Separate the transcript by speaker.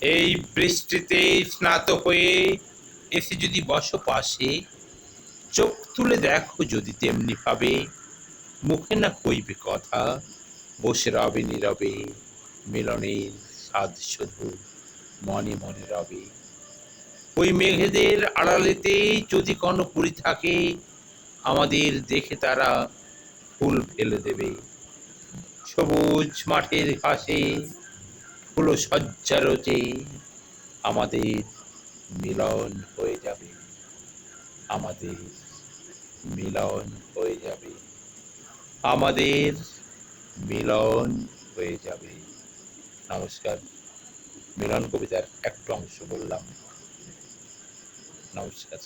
Speaker 1: এই বৃষ্টিতে স্নাত হয়ে এসে যদি বসো পাশে, চোখ তুলে দেখো যদি তেমনি ভাবে, মুখে না কইবে কথা, বসে রবে নীরবে, মিলনের স্বাদ শুধু মনে মনে রবে। ওই মেঘেদের আড়ালেতে যদি কোনো পুরী থাকে, আমাদের দেখে তারা ফুল ফেলে দেবে। সবুজ মাঠের ঘাসে ফুল শয্যা রচে আমাদের মিলন হয়ে যাবে, আমাদের মিলন হয়ে যাবে, আমাদের মিলন হয়ে যাবে। নমস্কার। মিলন কবিতার একটু অংশ বললাম। নমস্কার।